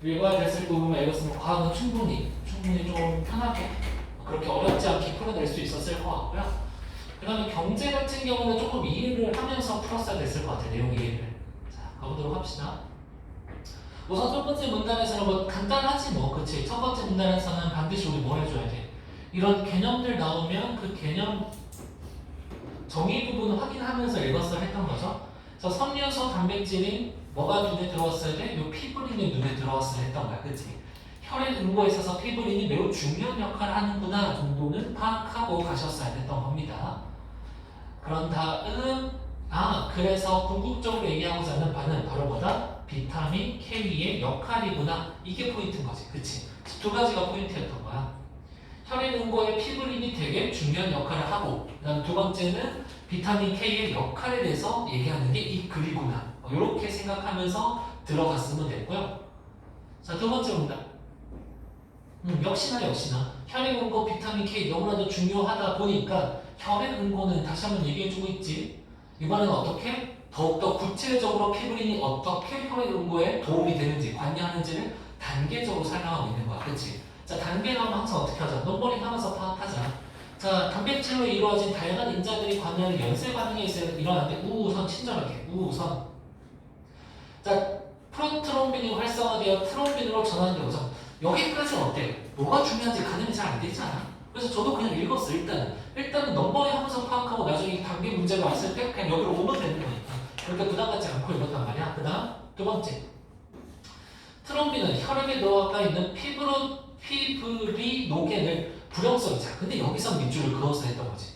읽어야 됐을 부분만 읽었으면 과학은 충분히 좀 편하게 그렇게 어렵지 않게 풀어낼 수 있었을 것 같고요. 그 다음에 경제 같은 경우는 조금 이해를 하면서 풀었어야 됐을 것 같아요. 내용 이해를. 자, 가보도록 합시다. 우선 첫 번째 문단에서는 뭐 간단하지 뭐, 그치? 첫 번째 문단에서는 반드시 우리 뭐 해줘야 돼? 이런 개념들 나오면 그 개념 정의 부분을 확인하면서 읽었어야 했던 거죠. 그래서 섬유소 단백질이 뭐가 눈에 들어왔어야 돼? 요 피브린이 눈에 들어왔어야 했던 거야, 그치? 혈액 응고에 있어서 피브린이 매우 중요한 역할을 하는구나 정도는 파악하고 가셨어야 됐던 겁니다. 그런 다음 그래서 궁극적으로 얘기하고자 하는 바는 바로 뭐다? 비타민 K의 역할이구나. 이게 포인트인 거지. 그치? 두 가지가 포인트였던 거야. 혈액 응고에 피브린이 되게 중요한 역할을 하고, 그다음 두 번째는 비타민 K의 역할에 대해서 얘기하는 게 이 글이구나. 이렇게 생각하면서 들어갔으면 됐고요. 자, 두 번째 문단. 역시나 혈액 응고 비타민 K 너무나도 중요하다 보니까 혈액 응고는 다시 한번 얘기해주고 있지. 이번에는 어떻게? 더욱더 구체적으로 피브린이 어떻게 혈액 응고에 도움이 되는지 관여하는지를 단계적으로 설명하고 있는 거야. 그치? 자, 단계 나오면 항상 어떻게 하자? 넘버링 하면서 파악하자. 자, 단백질로 이루어진 다양한 인자들이 관여하는 연쇄 반응에 일어나는데 우선 친절하게 우선 자, 프로트롬빈이 활성화되어 트롬빈으로 전환되고서 여기까지는 어때? 뭐가 중요한지 가늠이 잘 안 되잖아. 그래서 저도 그냥 읽었어. 일단은 넘버링 하면서 파악하고 나중에 단계 문제가 왔을 때 그냥 여기로 오면 되는 거니까. 그러니까 부담 갖지 않고 읽었단 말이야. 그 다음 두 번째, 트롬빈은 혈액에 들어가 있는 피브리노겐을 불용성이 자. 근데 여기서 밑줄을 그어서 했던 거지.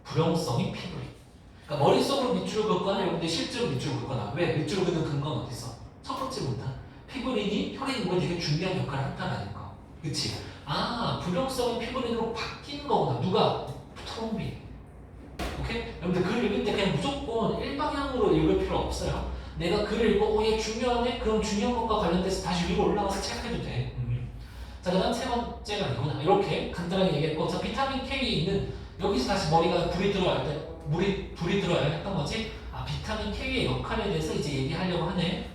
불용성이 피브리. 그러니까 머릿속으로 밑줄을 긋거나 여러분들 실제로 밑줄을 긋거나. 왜? 밑줄을 긋는 근거는 어디 있어? 첫 번째 문단. 피브린이 혈액 응고에 되게 중요한 역할을 한다는 거. 그치? 불용성이 피브린으로 바뀐 거구나. 누가? 트롬빈. 오케이? 여러분들 글 읽을 때 그냥 무조건 일방향으로 읽을 필요 없어요. 내가 글을 읽고 얘 중요하네? 그럼 중요한 것과 관련돼서 다시 위로 올라가서 체크해도 돼. 자, 그 다음 세 번째가 이거나 이렇게 간단하게 얘기했고, 자, 비타민 K에 있는 여기서 다시 머리가 불이 들어갈 때 불이 들어야 했던 거지. 비타민 K의 역할에 대해서 이제 얘기하려고 하네.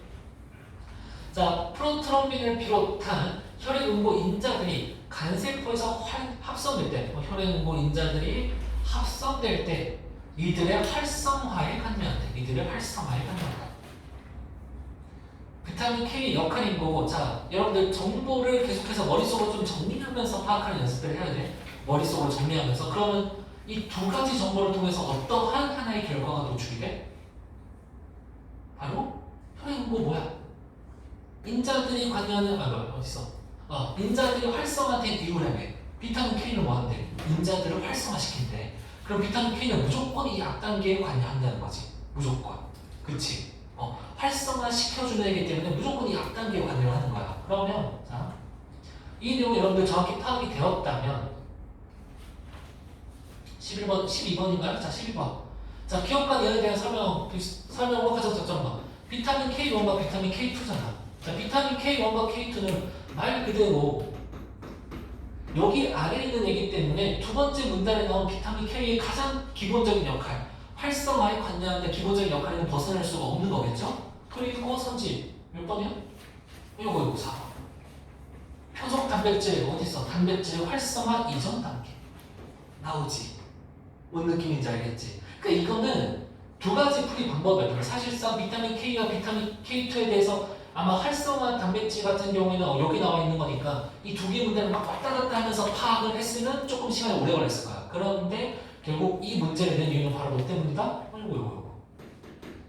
자, 프로트롬빈을 비롯한 혈액 응고 인자들이 간세포에서 합성될 때, 혈액 응고 인자들이 합성될 때 이들의 활성화에 관여한다. 비타민 K의 역할인 거고, 자, 여러분들 정보를 계속해서 머릿속으로 좀 정리하면서 파악하는 연습을 해야 돼. 머릿속으로 정리하면서. 그러면 이 두 가지 정보를 통해서 어떠한 하나의 결과가 도출이 돼? 바로 혈액 응고 뭐야? 인자들이 관여하는 어딨어? 인자들이 활성화된 이후라며 비타민 K는 뭐한대? 인자들을 활성화시킨대. 그럼 비타민 K는 무조건 이 약단계에 관여한다는 거지. 무조건. 그치? 활성화 시켜주는 애기 때문에 무조건 이 약단계에 관여를 하는 거야. 그러면 자, 이 내용 여러분들 정확히 파악이 되었다면 12번인가요? 자, 12번. 자, 기억과 예에 대한 설명과 가장 적정한 비타민 K1과 비타민 K2잖아. 자, 비타민 K1과 K2는 말 그대로 여기 아래에 있는 애기 때문에 두 번째 문단에 나온 비타민 K의 가장 기본적인 역할, 활성화에 관여하는 기본적인 역할에는 벗어날 수가 없는 거겠죠? 그리고 선지 몇 번이야? 이거 4번. 표적 단백질 어딨어? 단백질 활성화 이전 단계 나오지. 뭔 느낌인지 알겠지? 그러니까 이거는 두 가지 풀이 방법이야. 사실상 비타민 K와 비타민 K2에 대해서 아마 활성화 단백질 같은 경우에는 여기 나와 있는 거니까 이 두 개 문제를 막 왔다 갔다 하면서 파악을 했으면 조금 시간이 오래 걸렸을 거야. 그런데 결국 이 문제를 낸 이유는 바로 뭐 때문이다? 이거.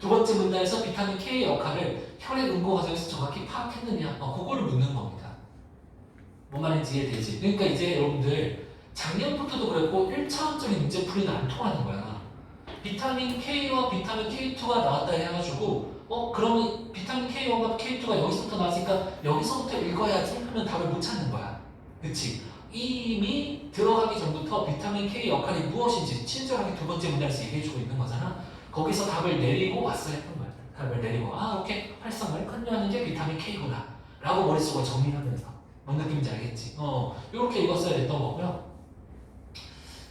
두 번째 문제에서 비타민 K의 역할을 혈액 응고 과정에서 정확히 파악했느냐? 그거를 묻는 겁니다. 뭔 말인지 이해되지? 그러니까 이제 여러분들 작년부터도 그랬고 1차원적인 문제 풀이는 안 통하는 거야. 비타민 K와 비타민 K2가 나왔다 해가지고 그러면 비타민 K1과 K2가 여기서부터 나왔으니까 여기서부터 읽어야지 하면 답을 못 찾는 거야. 그치? 이미 들어가기 전부터 비타민 K의 역할이 무엇인지 친절하게 두 번째 문제에서 얘기해주고 있는 거잖아. 거기서 답을 내리고 왔어야 했던 거야. 답을 내리고 오케이 활성화를 관여하는 게 비타민 K구나 라고 머릿속으로 정리하면서 뭔 느낌인지 알겠지? 이렇게 읽었어야 됐던 거고요.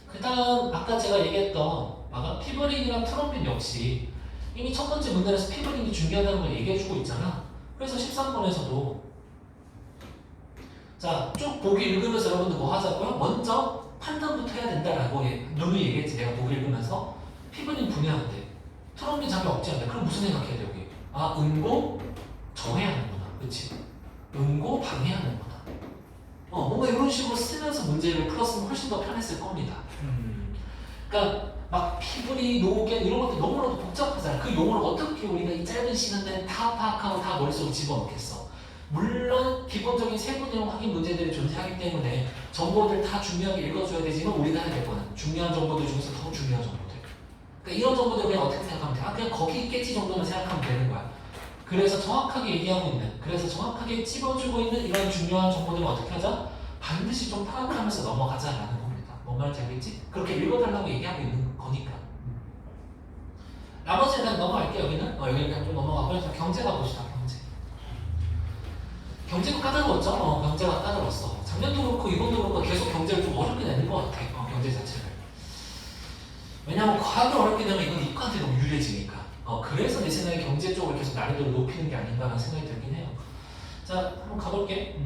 그 다음 아까 제가 얘기했던 피브린이랑 트롬빈 역시 이미 첫 번째 문단에서 피브린이 중요하다는 걸 얘기해주고 있잖아. 그래서 13번에서도 자, 쭉 보기 읽으면서 여러분들 뭐 하자고요? 먼저 판단부터 해야 된다라고 누누이 얘기했지. 내가 보기 읽으면서 피부님 분해한대. 트럼빈 잠이 억제한대. 그럼 무슨 생각해야 돼 여기? 아, 응고 정해하는구나. 그치? 응고 방해하는구나. 뭔가 이런 식으로 쓰면서 문제를 풀었으면 훨씬 더 편했을 겁니다. 그러니까 막 피부리, 노견 이런 것들 너무나도 복잡하잖아. 그 용어를 어떻게 우리가 이 짧은 시간 내에 다 파악하고 다 머릿속에 집어넣겠어. 물론 기본적인 세부 내용 확인 문제들이 존재하기 때문에 정보들 다 중요하게 읽어줘야 되지만 우리가 해야 될 거는 중요한 정보들 중에서 더 중요한 정보들. 그러니까 이런 정보들 그냥 어떻게 생각하면 돼? 아, 그냥 거기 있겠지 정도만 생각하면 되는 거야. 그래서 정확하게 얘기하고 있는, 그래서 정확하게 찝어주고 있는 이런 중요한 정보들을 어떻게 하자? 반드시 좀 파악하면서 넘어가자라는 겁니다. 뭔 말인지 알겠지? 그렇게 읽어달라고 얘기하고 있는 거니까. 나머지는 그냥 넘어갈게요. 여기는 그냥 좀 넘어가고 그래서 경제 가봅시다. 경제가 까다로웠죠? 경제가 까다로웠어. 작년도 그렇고 이번도 그렇고 계속 경제를 좀 어렵게 내는 것 같아. 경제 자체를. 왜냐하면 과학을 어렵게 되면 이건 이과한테 너무 유리해지니까. 그래서 내 생각에 경제 쪽을 계속 난이도를 높이는 게 아닌가라는 생각이 들긴 해요. 자, 한번 가볼게.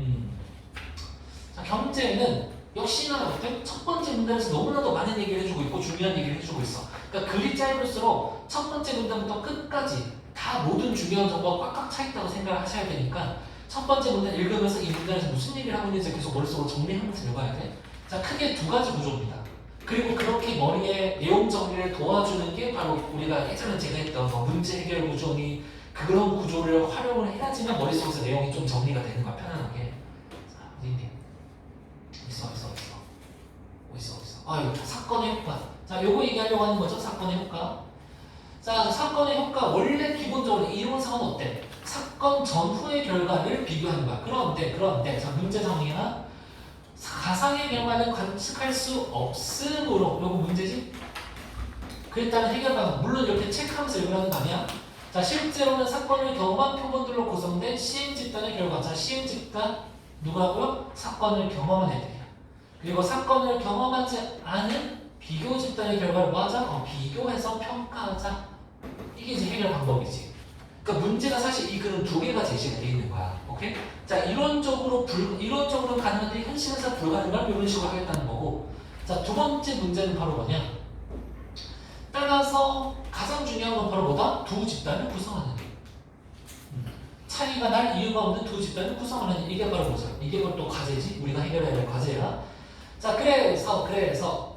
자, 경제는 역시나 첫 번째 문단에서 너무나도 많은 얘기를 해주고 있고 중요한 얘기를 해주고 있어. 그러니까 글이 짧을수록 첫 번째 문단부터 끝까지 다 모든 중요한 정보가 꽉꽉 차 있다고 생각을 하셔야 되니까 첫 번째 문단 읽으면서 이 문단에서 무슨 얘기를 하고 있는지 계속 머릿속으로 정리하면서 읽어야 돼. 자, 크게 두 가지 구조입니다. 그리고 그렇게 머리에 내용 정리를 도와주는 게 바로 우리가 예전에 제가 했던 문제 해결 구조니 그런 구조를 활용을 해야지만 머릿속에서 내용이 좀 정리가 되는 거야, 편안하게. 자, 어디니? 있어. 이거 사건의 효과. 자, 요거 얘기하려고 하는 거죠, 사건의 효과. 자, 사건의 효과 원래 기본적으로 이론상은 어때? 사건 전후의 결과를 비교하는 거야. 그런데 자, 문제 정리야. 가상의 결과는 관측할 수 없으므로 요거 문제지? 그랬다는 해결 방법. 물론 이렇게 체크하면서 읽으라는 거 아니야? 자, 실제로는 사건을 경험한 표본들로 구성된 시행 집단의 결과. 자, 시행 집단 누구라고요? 사건을 경험한 애들이야. 그리고 사건을 경험하지 않은 비교 집단의 결과를 뭐 하자? 비교해서 평가하자. 이게 이제 해결 방법이지. 그러니까 문제가 사실 이 글은 두 개가 제시가 돼 있는 거야. 오케이? 자, 이론적으로 가능한데 현실에서 불가능한 이런 식으로 하겠다는 거고. 자, 두 번째 문제는 바로 뭐냐? 따라서 가장 중요한 건 바로 뭐다? 두 집단을 구성하는 게. 차이가 날 이유가 없는 두 집단을 구성하는 이게 바로 뭐죠? 이게 바로 또 과제지? 우리가 해결해야 될 과제야. 자, 그래서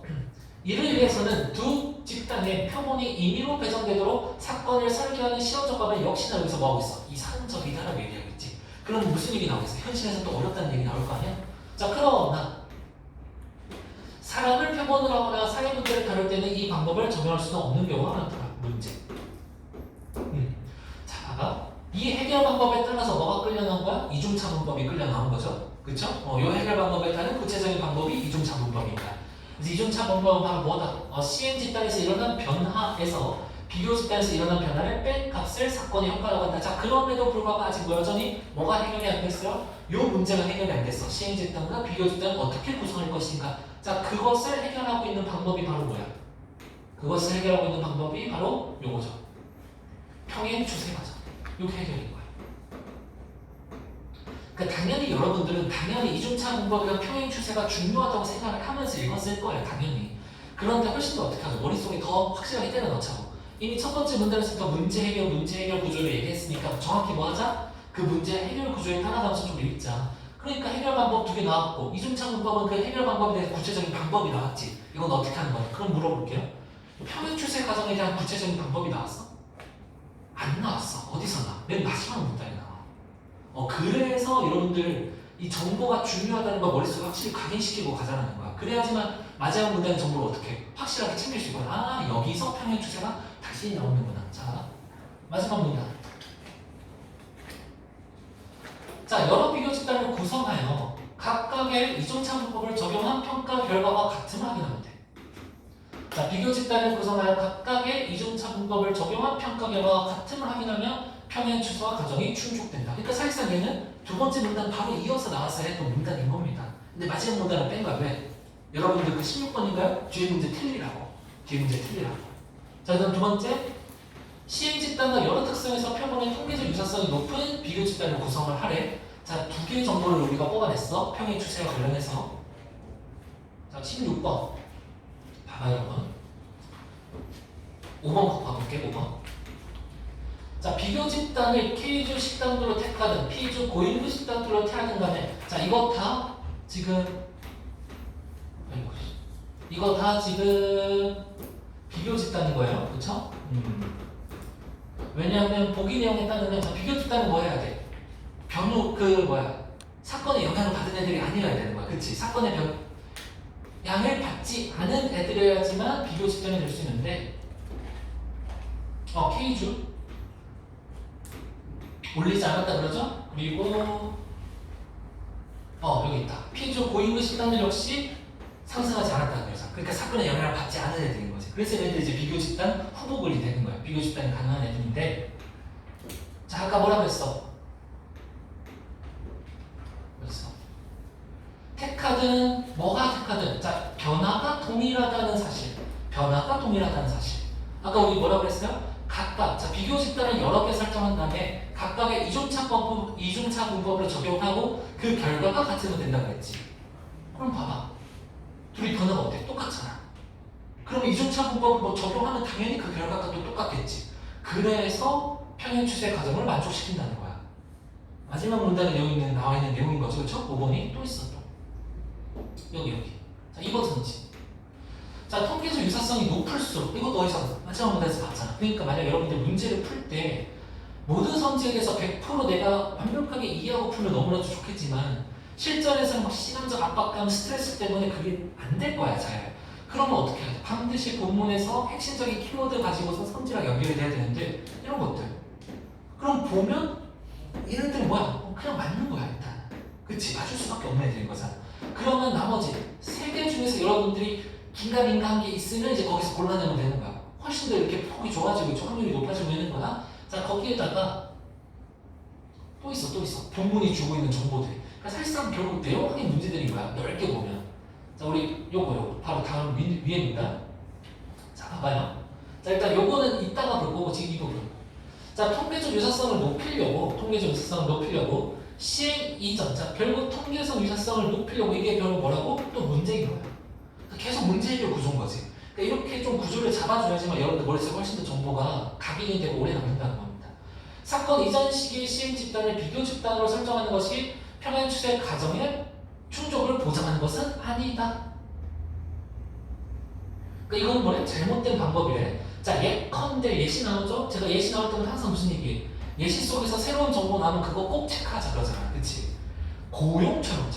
이를 위해서는 두 집단의 표본이 임의로 배정되도록 사건을 설계하는 시험적 과ben 역시나 여기서 뭐하고 있어? 이상적이다라고 얘기하고 있지. 그럼 무슨 얘기 나오겠어? 현실에서 또 어렵다는 얘기 나올 거 아니야? 자, 그러나 사람을 표본으로 하거나 사회 문제를 다룰 때는 이 방법을 적용할 수는 없는 경우가 많더라. 문제. 자, 봐봐. 이 해결 방법에 따라서 뭐가 끌려 나온 거야? 이중차 문법이 끌려 나온 거죠. 그쵸? 이 해결 방법에 따른 구체적인 방법이 이중차 문법입니다. 그래서 이중차 문법은 바로 뭐다? 시행 집단에서 일어난 변화에서 비교 집단에서 일어난 변화를 뺀 값을 사건의 효과라고 한다. 자, 그럼에도 불구하고 아직 여전히 뭐가 해결이 안 됐어요? 이 문제가 해결이 안 됐어. 시행 집단과 비교 집단을 어떻게 구성할 것인가? 자, 그것을 해결하고 있는 방법이 바로 뭐야? 그것을 해결하고 있는 방법이 바로 요거죠. 평행 추세 과정. 이게 해결인 거야. 그러니까 당연히 여러분들은 이중차 문법이랑 평행 추세가 중요하다고 생각을 하면서 읽었을 거예요. 당연히. 그런데 훨씬 더 어떻게 하죠? 머릿속에 더 확실하게 때려 넣자고. 이미 첫 번째 문단에서부터 문제 해결 구조를 얘기했으니까 정확히 뭐 하자? 그 문제 해결 구조에 따라가면서 좀 읽자. 그러니까 해결 방법 두 개 나왔고 이중차 문법은 그 해결 방법에 대해서 구체적인 방법이 나왔지. 이건 어떻게 하는 거야? 그럼 물어볼게요. 평행 추세 과정에 대한 구체적인 방법이 나왔어? 안 나왔어. 어디서 나? 맨 마지막 문단에 나와. 그래서 여러분들 이 정보가 중요하다는 걸 머릿속에 확실히 각인시키고 가자는 거야. 그래야지만 마지막 문단의 정보를 어떻게 확실하게 챙길 수 있거든. 아, 여기서 평행 추세가 다시 나오는구나. 자, 마지막 문단. 자, 여러 비교 집단을 구성하여 각각의 이중차 문법을 적용한 평가 결과와 같음을 확인하면 돼. 자, 비교 집단을 구성하여 각각의 이중차 문법을 적용한 평가 결과와 같음을 확인하면 평행 추세와 가정이 충족된다. 그러니까 사실상 얘는 두 번째 문단 바로 이어서 나왔어야 했던 문단인 겁니다. 근데 마지막 문단을 뺀 거야. 왜? 여러분들 그 16번인가요? 뒤에 문제 틀리라고. 자, 그다음 두 번째. 시행 집단과 여러 특성에서 표본의 통계적 유사성이 높은 비교 집단을 구성을 하래. 자, 두 개 정도를 우리가 뽑아냈어. 평행 추세와 관련해서. 자, 16번. 봐봐요, 여러분. 5번 봐볼게, 5번. 자, 비교 집단을 K주 식당들로 택하든 P주 고인구 식당들로 택하든 간에 자, 이거 다 지금 비교 집단인 거예요. 그쵸? 왜냐하면 보기 내용에 따르면 자, 비교 집단은 뭐 해야 돼? 사건에 영향을 받은 애들이 아니어야 되는 거야. 그치? 사건에 영향을 받지 않은 애들이어야지만 비교 집단이 될 수 있는데 K주 올리지 않았다 그러죠? 그리고 여기 있다. P주 고인구 식당들 역시 상승하지 않았다 그러죠. 그러니까 사건에 영향을 받지 않은 애들인 거지. 그래서 얘네들이 이제 비교 집단 후보글이 되는 거야. 비교 집단이 가능한 애들인데 자, 아까 뭐라고 했어? 택하든 뭐가 택하든 자, 변화가 동일하다는 사실. 아까 우리 뭐라고 했어요? 각각 자, 비교 집단을 여러 개 설정한 다음에 각각의 이중차 분법으로 적용하고 그 결과가 같으면 된다고 했지. 그럼 봐봐. 둘이 변화가 어때? 똑같잖아. 그러면 이중차 분법을 뭐 적용하면 당연히 그 결과가 또 똑같겠지. 그래서 평행 추세 과정을 만족시킨다는 거야. 마지막 문단에 나와 있는 내용인 거죠. 그렇죠? 5번이 또 있어. 여기. 자, 2번 선지. 자, 통계적 유사성이 높을수록 이것도 어디서 마지막 문단에서 봤잖아. 그러니까 만약 여러분들 문제를 풀 때 모든 선지에서 100% 내가 완벽하게 이해하고 풀면 너무나도 좋겠지만 실전에서는 막 시간적 압박감, 스트레스 때문에 그게 안 될 거야, 잘. 그러면 어떻게 해야 돼? 반드시 본문에서 핵심적인 키워드 가지고서 선지랑 연결이 돼야 되는데 이런 것들. 그럼 보면 얘네들은 뭐야? 그냥 맞는 거야, 일단. 그치? 맞을 수밖에 없는 애들인 거잖아. 그러면 나머지 3개 중에서 여러분들이 긴가민가한 게 있으면 이제 거기서 골라내면 되는 거야. 훨씬 더 이렇게 폭이 좋아지고 확률이 높아지고 있는 거야. 자, 거기에다가 또 있어. 본문이 주고 있는 정보들이. 그러니까 사실상 결국 내용적인 문제들인 거야. 넓게 보면. 자, 우리 요거 바로 다음 위에입니다. 자, 봐봐요. 자, 일단 요거는 이따가 볼 거고 지금 이 부분. 자, 통계적 유사성을 높이려고 시행 이전. 자, 결국 통계적 유사성을 높이려고 이게 결국 뭐라고? 또 문제인 거야. 계속 문제 해결 구조인 거지. 그러니까 이렇게 좀 구조를 잡아줘야지만 여러분들 머릿속에 훨씬 더 정보가 각인이 되고 오래 남는다는 겁니다. 사건 이전 시기 시행 집단을 비교 집단으로 설정하는 것이 평행 추세 가정의 충족을 보장하는 것은 아니다. 그러니까 이건 뭐래? 잘못된 방법이래. 자, 예컨대 예시 나오죠? 제가 예시 나올 때는 항상 무슨 얘기해? 예시 속에서 새로운 정보 나오면 그거 꼭 체크하자 그러잖아. 그치? 고용처럼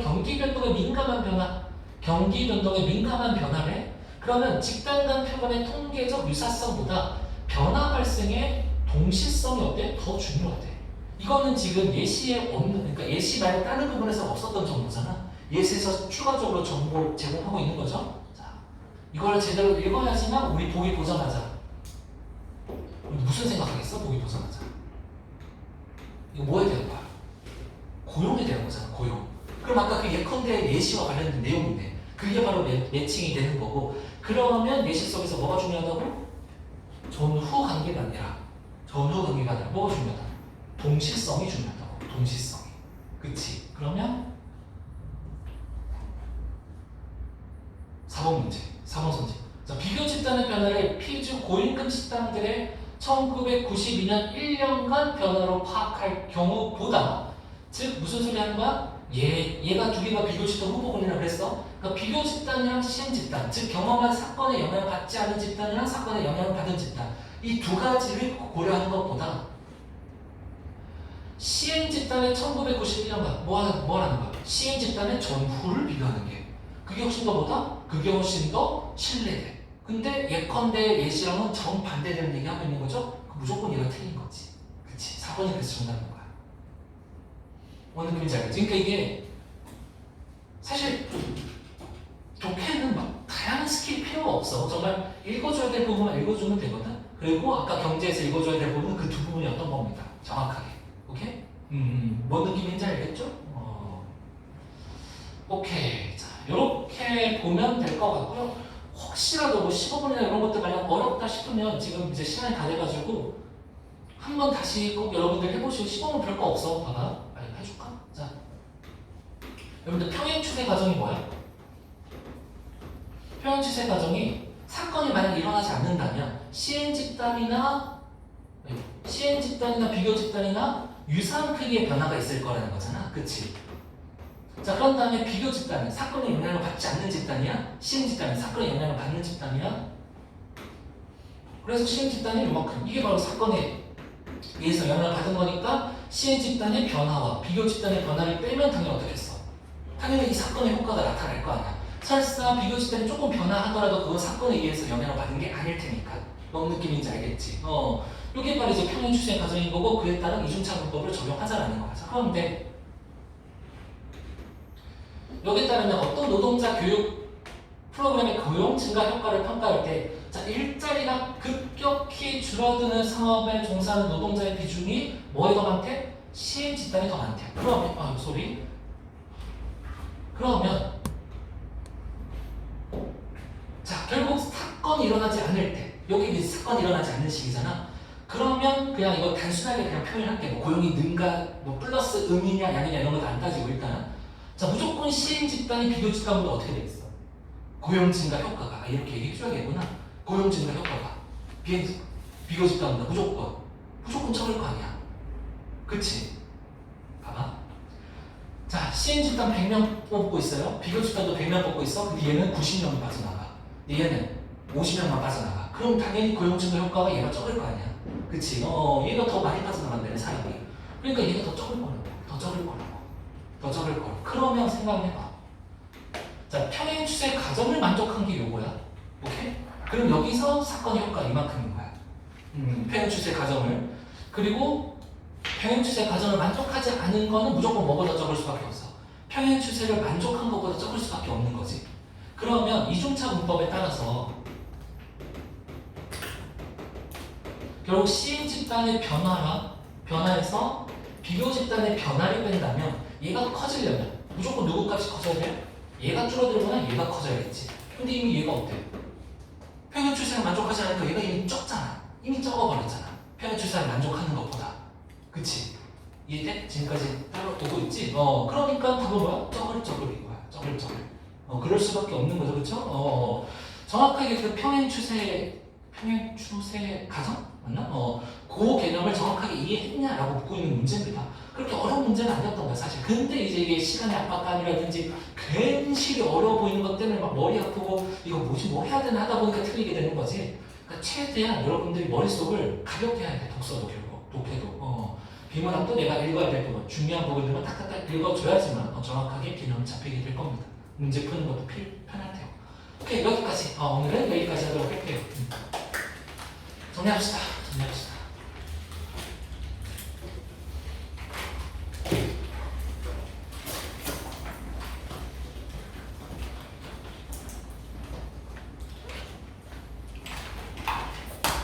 경기 변동에 민감한 변화래. 그러면 집단 간 표본의 통계적 유사성보다 변화 발생의 동시성이 어때? 더 중요하대. 이거는 지금 예시에 없는, 그러니까 예시 말고 다른 부분에서 없었던 정보잖아. 예시에서 추가적으로 정보를 제공하고 있는 거죠. 자, 이걸 제대로 읽어야지만 우리 보기 보장하자. 무슨 생각하겠어? 보기 보장하자. 이거 뭐에 대한 거야? 고용에 대한 거잖아. 고용. 그럼 아까 그 예컨대 예시와 관련된 내용인데 그게 바로 매칭이 되는 거고, 그러면 예시 속에서 뭐가 중요하다고? 전후 관계가 아니라 뭐가 중요하다? 동시성이 중요하다고. 동시성이. 그치? 그러면 4번 문제. 4번 선지. 자, 비교 집단의 변화를 P주 고임금 식당들의 1992년 1년간 변화로 파악할 경우보다, 즉 무슨 소리 하는 거야? 얘가 두 개가 비교 집단 후보군이라고 그랬어. 그러니까 비교 집단이랑 시행 집단, 즉 경험한 사건에 영향을 받지 않은 집단이랑 사건에 영향을 받은 집단, 이 두 가지를 고려하는 것보다 시행 집단의 1991년간 뭐라는 거야? 시행 집단의 전후를 비교하는 게 그게 훨씬 더 신뢰돼. 근데 예컨대 예시랑은 정반대되는 얘기 하고 있는 거죠? 무조건 얘가 틀린 거지. 그치? 4번이 그래서 정답인 거야. 뭔 느낌인지 알겠지? 그러니까 이게 사실 독해는 막 다양한 스킬이 필요가 없어. 정말 읽어줘야 될 부분만 읽어주면 되거든. 그리고 아까 경제에서 읽어줘야 될 부분은 그 두 부분이 어떤 겁니다. 정확하게. 오케이? 뭔 느낌인지 알겠죠? 오케이. 자, 이렇게 보면 될 것 같고요. 혹시라도 뭐 15분이나 이런 것들 만약 어렵다 싶으면 지금 이제 시간이 다 돼가지고 한번 다시 꼭 여러분들 해보시고 15분 별거 없어. 봐봐. 해줄까? 여러분들 평행 추세 과정이 뭐야? 평행 추세 과정이 사건이 만약 일어나지 않는다면 시행 집단이나 비교 집단이나 유사한 크기의 변화가 있을 거라는 거잖아. 그치? 자, 그런 다음에 비교 집단은 사건의 영향을 받지 않는 집단이야? 시행 집단은 사건의 영향을 받는 집단이야? 그래서 시행 집단이 이만큼, 이게 바로 사건에 의해서 영향을 받은 거니까 시행 집단의 변화와 비교 집단의 변화를 빼면 당연히 어떻겠어? 당연히 이 사건의 효과가 나타날 거 아니야. 설사 비교 집단이 조금 변화하더라도 그건 사건에 의해서 영향을 받은 게 아닐 테니까. 뭔 느낌인지 알겠지? 이게 바로 이제 평행 추세 과정인 거고, 그에 따른 이중차 분법을 적용하자라는 거야. 자, 그런데 여기에 따르면 어떤 노동자 교육 프로그램의 고용 증가 효과를 평가할 때, 자, 일자리가 급격히 줄어드는 상업에 종사하는 노동자의 비중이 뭐에 더 많대? 시행 집단이 더 많대. 그러면 그러면 자, 결국 사건이 일어나지 않을 때, 여기 이제 사건이 일어나지 않는 시기잖아. 그러면 그냥 이거 단순하게 그냥 표현할게. 뭐 고용이 능가, 뭐 플러스 음이냐 양이냐 이런 것도 안 따지고 일단, 자, 무조건 시행 집단이 비교 집단보다 어떻게 되겠어? 고용 증가 효과가, 이렇게 얘기해줘야겠구나. 고용 증가 효과가 비교 집단보다 무조건 적을 거 아니야. 그치? 봐봐. 자, 시행 집단 100명 뽑고 있어요. 비교 집단도 100명 뽑고 있어. 근데 얘는 90명이 빠져나가. 얘는 50명만 빠져나가. 그럼 당연히 고용 증가 효과가 얘가 적을 거 아니야. 그치? 얘가 더 많이 빠져나간다는 사람이. 그러니까 얘가 더 적을 거라고. 더 적을 거라고. 그러면 생각해봐. 자, 평행 추세 가정을 만족한 게 요거야. 오케이? 그럼 여기서 사건의 효과 이만큼인 거야. 평행 추세 가정을. 그리고 평행 추세 가정을 만족하지 않은 거는 무조건 뭐보다 적을 수밖에 없어. 평행 추세를 만족한 것보다 적을 수밖에 없는 거지. 그러면 이중차 문법에 따라서 결국 시행 집단의 변화에서 비교 집단의 변화를 뺀다면 얘가 커지려면 무조건 누구 값이 커져야 돼? 얘가 줄어들거나 얘가 커져야겠지. 근데 이미 얘가 어때? 평행 추세를 만족하지 않으니까 얘가 이미 적잖아. 이미 적어버렸잖아. 평행 추세를 만족하는 것보다. 그치? 이해돼? 지금까지 따로 보고 있지? 그러니까 답은 뭐야? 적을 거야. 적을. 그럴 수밖에 없는 거죠. 그쵸? 정확하게 그 평행 추세 가정? 맞나? 그 개념을 정확하게 이해했냐라고 묻고 있는 문제입니다. 그렇게 어려운 문제는 아니었던 거야, 사실. 근데 이제 이게 시간의 압박감이라든지 괜시리 어려워 보이는 것 때문에 막 머리 아프고 이거 뭐지, 뭐 해야 되나 하다 보니까 틀리게 되는 거지. 그러니까 최대한 여러분들이 머릿속을 가볍게 해야 돼, 독서도 결국. 독해도. 비문학도 내가 읽어야 될 부분, 중요한 부분들만 딱딱딱 읽어줘야지만 정확하게 개념이 잡히게 될 겁니다. 문제 푸는 것도 편할 테고. 오케이, 여기까지. 오늘은 여기까지 하도록 할게요. 정리합시다.